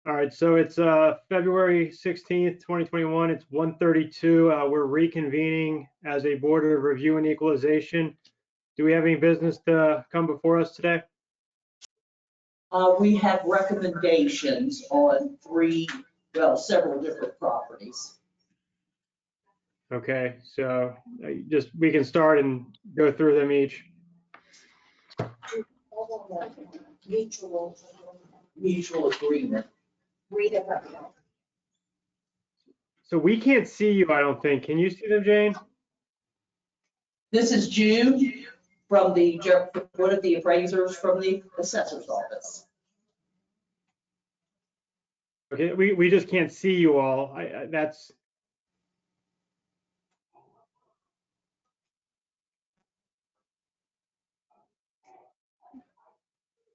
All right, so it's February 16th, 2021. It's 1:32. We're reconvening as a Board of Review and Equalization. Do we have any business to come before us today? We have recommendations on several different properties. Okay, so we can start and go through them each. Mutual agreement. Read it. So we can't see you, I don't think. Can you see them, Jane? This is June from one of the appraisers from the assessor's office. Okay, we just can't see you all. That's.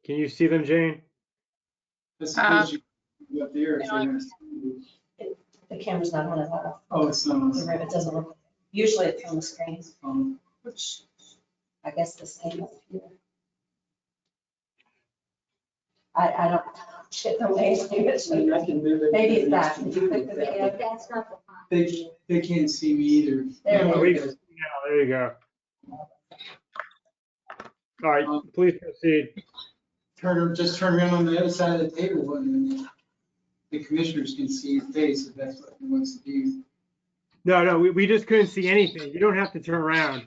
Can you see them, Jane? I suppose you up there. The camera's not on at all. Oh, it's on. It doesn't look, usually it's on the screen, Which, I guess the same up here. I don't, shit, the way it's doing I can move it. maybe it's that. Did you click the video? That's not the fine. They can't see me either. There it Oh, is. there you go. All right, please proceed. Just turn around on the other side of the table and then the commissioners can see your face if that's what he wants to do. No, we just couldn't see anything. You don't have to turn around.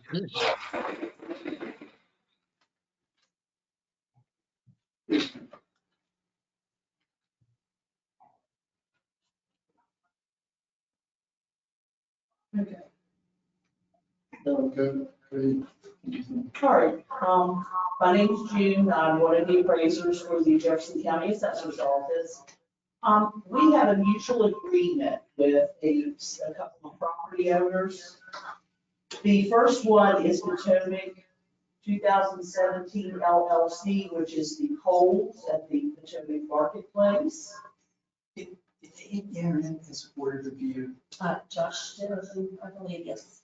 Okay. Okay. All right, my name is June. I'm one of the appraisers for the Jefferson County Assessor's Office. We have a mutual agreement with a couple of property owners. The first one is Potomac 2017 LLC, which is the Coles at the Potomac Marketplace. If they hit the internet as a board review, Josh did, I believe, yes.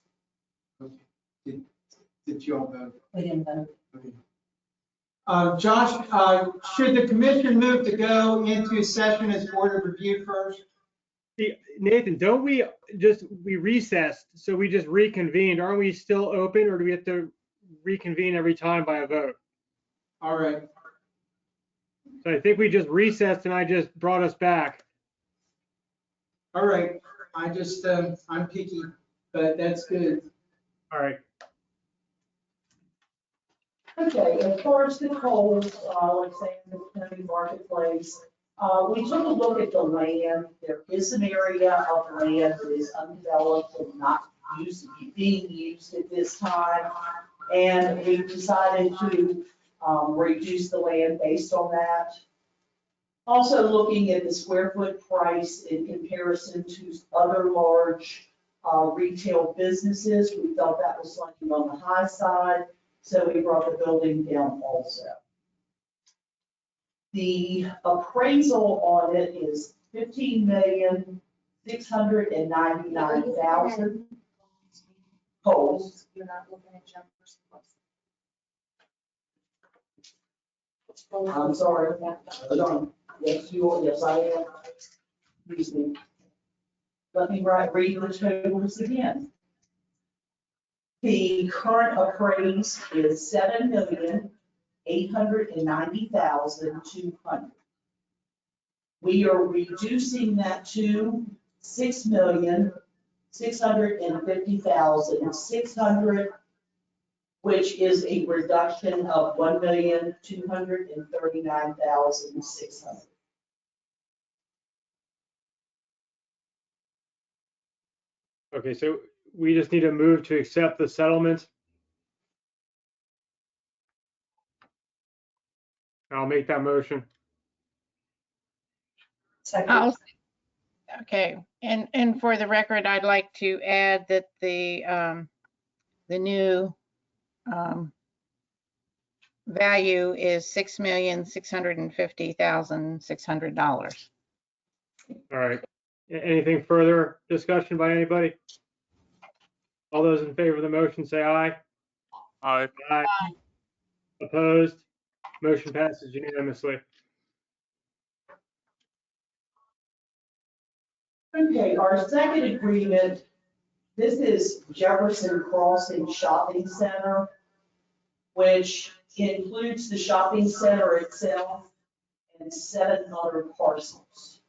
did y'all vote? We didn't vote. Okay. Josh, should the commission move to go into session as board of review first? See, Nathan, don't we recessed, so we just reconvened. Aren't we still open, or do we have to reconvene every time by a vote? All right. So I think we just recessed and I just brought us back. All right. I just, I'm picky, but that's good. All right. Okay, as far as the Coles, like saying the Potomac Marketplace, we took a look at the land. There is an area of land that is undeveloped and not being used at this time. And we decided to reduce the land based on that. Also looking at the square foot price in comparison to other large retail businesses, we felt that was slightly on the high side. So we brought the building down also. The appraisal on it is $15,699,000. Coles. You're not looking at Jefferson. I'm sorry. Yes, you are. Yes, I am. Excuse me. Let me read the totals again. The current appraise is $7,890,200. We are reducing that to $6,650,600, which is a reduction of $1,239,600. Okay, so we just need to move to accept the settlement. I'll make that motion. Second. Okay, and for the record, I'd like to add that the new value is $6,650,600. All right. Anything further discussion by anybody? All those in favor of the motion say aye. Aye. Aye. Opposed? Motion passes unanimously. Okay, our second agreement, this is Jefferson Crossing Shopping Center, which includes the shopping center itself and 7 other parcels.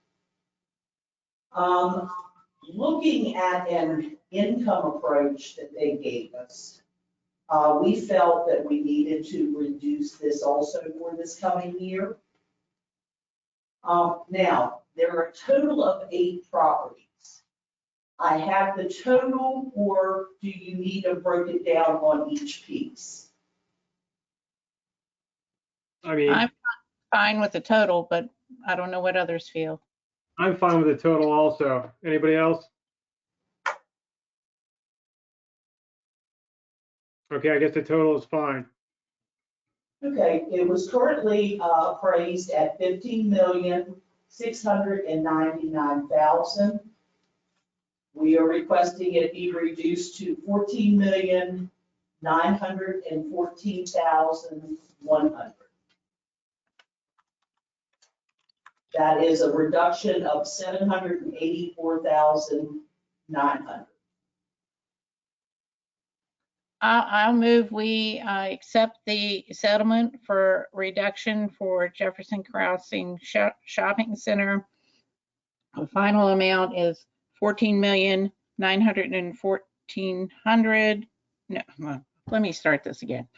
Looking at an income approach that they gave us, we felt that we needed to reduce this also for this coming year. Now, there are a total of 8 properties. I have the total, or do you need to break it down on each piece? I mean, I'm fine with the total, but I don't know what others feel. I'm fine with the total also. Anybody else? Okay, I guess the total is fine. Okay, it was currently appraised at $15,699,000. We are requesting it be reduced to $14,914,100. That is a reduction of $784,900. I'll move we accept the settlement for reduction for Jefferson Crossing Shopping Center. The final amount is $14,914,000. No, well, let me start this again.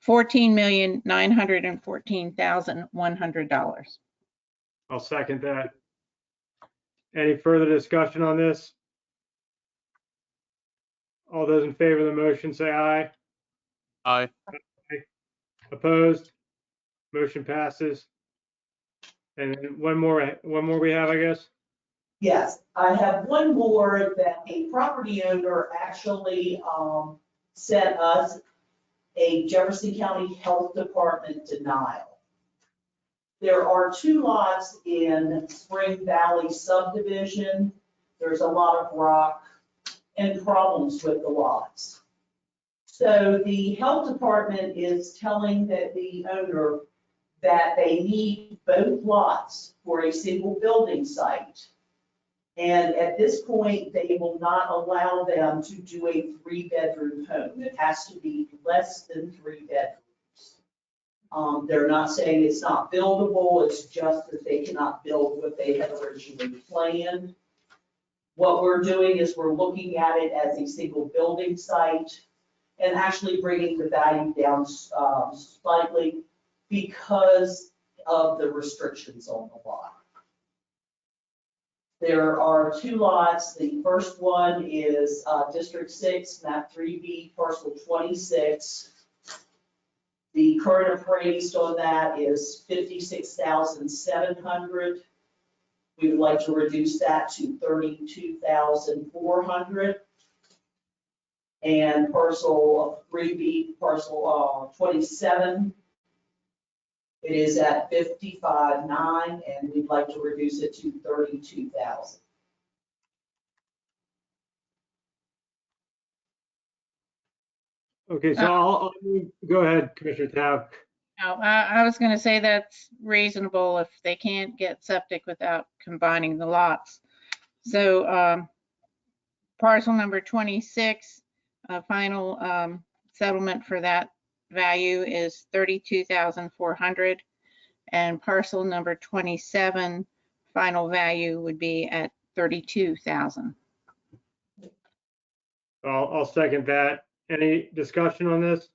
$14,914,100. I'll second that. Any further discussion on this? All those in favor of the motion say aye. Aye. Opposed? Motion passes. And then one more we have, I guess. Yes, I have one more that a property owner actually sent us a Jefferson County Health Department denial. There are 2 lots in Spring Valley subdivision. There's a lot of rock and problems with the lots. So the health department is telling the owner that they need both lots for a single building site. And at this point, they will not allow them to do a 3-bedroom home. It has to be less than 3 bedrooms. They're not saying it's not buildable, it's just that they cannot build what they had originally planned. What we're doing is we're looking at it as a single building site and actually bringing the value down slightly because of the restrictions on the lot. There are 2 lots. The first one is District 6, map 3B, parcel 26. The current appraised on that is $56,700. We would like to reduce that to $32,400. And parcel 3B, parcel 27, it is at $55,900, and we'd like to reduce it to $32,000. Okay, so I'll go ahead, Commissioner Tab. Now, I was going to say that's reasonable if they can't get septic without combining the lots. So parcel number 26, final settlement for that value is $32,400, and parcel number 27, final value would be at $32,000. I'll second that. Any discussion on this?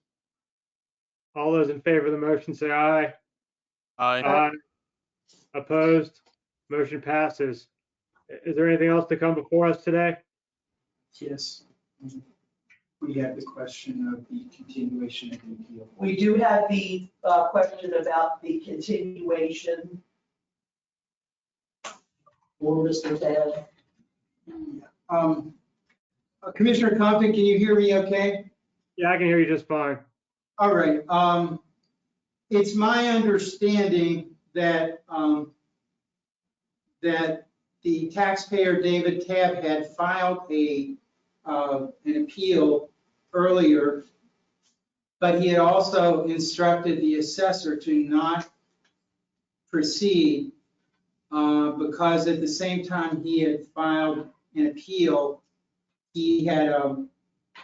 All those in favor of the motion say aye. Aye. Opposed? Motion passes. Is there anything else to come before us today? Yes. We have the question of the continuation of the appeal. We do have the question about the continuation. For Mr. Taylor. Commissioner Compton, can you hear me okay? Yeah, I can hear you just fine. All right. It's my understanding that that the taxpayer David Tabb had filed an appeal earlier, but he had also instructed the assessor to not proceed because at the same time he had filed an appeal, he had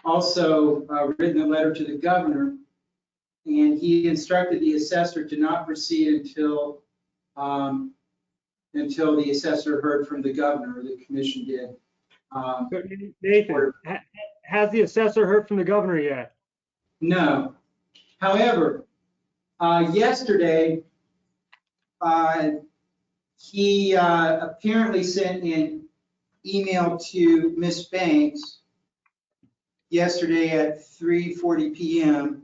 also written a letter to the governor, and he instructed the assessor to not proceed until the assessor heard from the governor, or the commission did. So, Nathan, has the assessor heard from the governor yet? No. However, yesterday, he apparently sent an email to Ms. Banks yesterday at 3:40 p.m.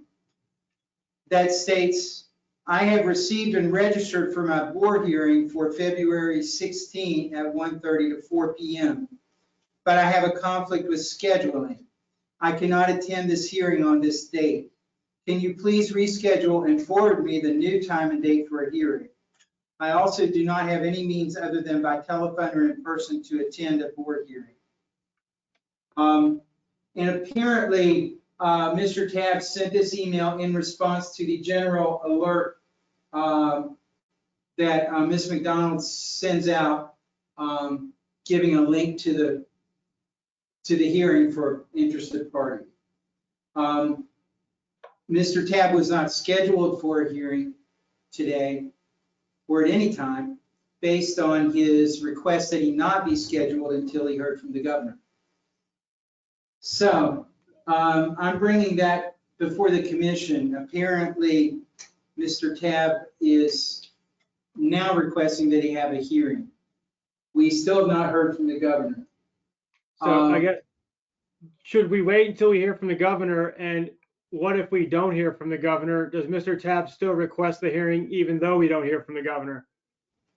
that states, "I have received and registered for my board hearing for February 16 at 1:30 to 4 p.m. But I have a conflict with scheduling. I cannot attend this hearing on this date. Can you please reschedule and forward me the new time and date for a hearing? I also do not have any means other than by telephone or in person to attend a board hearing." And apparently, Mr. Tabb sent this email in response to the general alert that Ms. McDonald sends out, giving a link to the hearing for interested party. Mr. Tabb was not scheduled for a hearing today or at any time, based on his request that he not be scheduled until he heard from the governor. So I'm bringing that before the commission. Apparently, Mr. Tabb is now requesting that he have a hearing. We still have not heard from the governor. So I guess, should we wait until we hear from the governor? And what if we don't hear from the governor? Does Mr. Tabb still request the hearing even though we don't hear from the governor?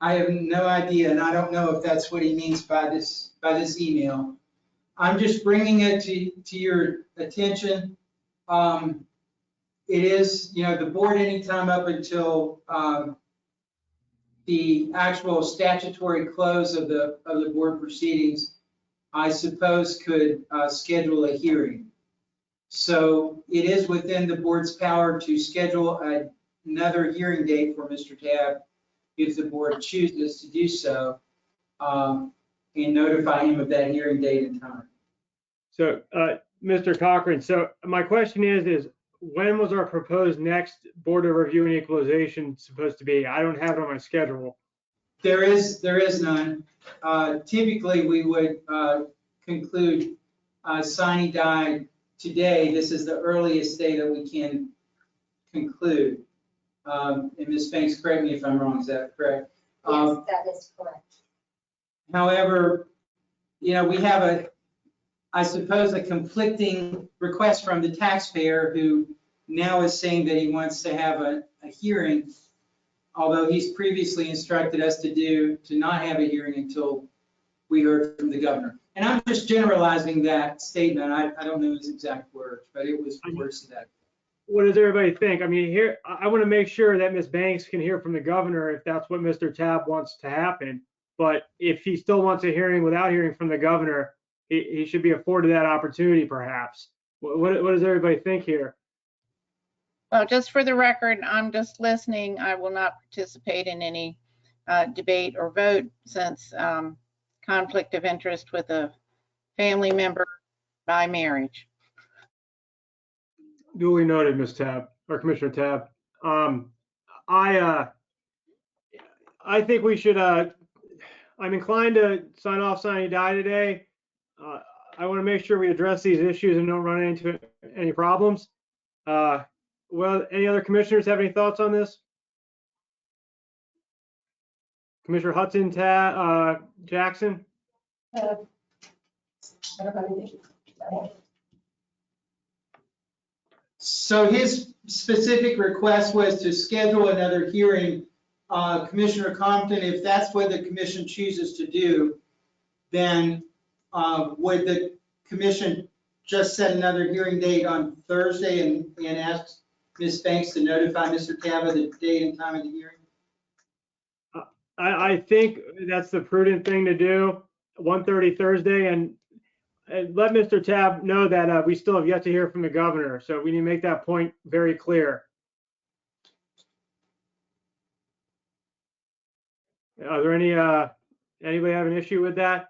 I have no idea, and I don't know if that's what he means by this email. I'm just bringing it to your attention. It is, the board anytime up until the actual statutory close of the board proceedings, I suppose, could schedule a hearing. So it is within the board's power to schedule another hearing date for Mr. Tabb if the board chooses to do so, and notify him of that hearing date and time. So, Mr. Cochran, so my question is when was our proposed next Board of Review and Equalization supposed to be? I don't have it on my schedule. There is none. Typically, we would conclude sine die today. This is the earliest day that we can conclude. And Ms. Banks, correct me if I'm wrong, is that correct? Yes, that is correct. However, we have I suppose, a conflicting request from the taxpayer, who now is saying that he wants to have a hearing, although he's previously instructed us to not have a hearing until we heard from the governor. And I'm just generalizing that statement. I don't know his exact words, but it was worse than that. What does everybody think? I mean, here, I want to make sure that Ms. Banks can hear from the governor if that's what Mr. Tabb wants to happen. But if he still wants a hearing without hearing from the governor, he should be afforded that opportunity, perhaps. What does everybody think here? Well, just for the record, I'm just listening. I will not participate in any debate or vote since conflict of interest with a family member by marriage. Duly noted, Ms. Tabb, or Commissioner Tabb. I think we should, I'm inclined to sign off, sine die today. I want to make sure we address these issues and don't run into any problems. Well, any other commissioners have any thoughts on this? Commissioner Hudson, Jackson? I don't have anything. So his specific request was to schedule another hearing. Commissioner Compton, if that's what the commission chooses to do, then would the commission just set another hearing date on Thursday and ask Ms. Banks to notify Mr. Tabb of the date and time of the hearing? I think that's the prudent thing to do, 1:30 Thursday, and let Mr. Tabb know that we still have yet to hear from the governor. So we need to make that point very clear. Are there anybody have an issue with that?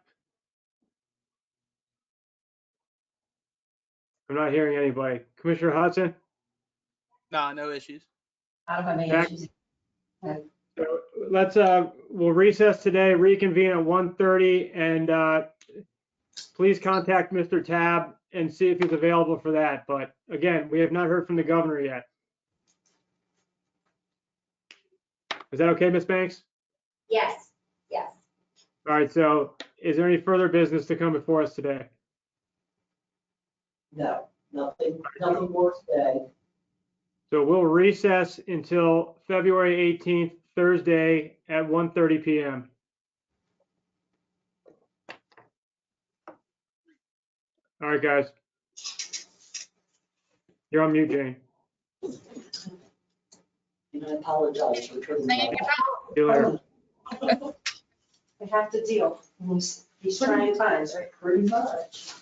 I'm not hearing anybody. Commissioner Hudson? Nah, no issues. I don't have any Back- issues. So let's, we'll recess today, reconvene at 1:30, and please contact Mr. Tab and see if he's available for that. But again, we have not heard from the governor yet. Is that okay, Ms. Banks? Yes, yes. All right, so is there any further business to come before us today? No, nothing more today. So we'll recess until February 18th, Thursday at 1:30 PM. All right, guys. You're on mute, Jane. And I apologize for turning Thank that off. See you later. We have to deal in these trying times, right? Pretty much.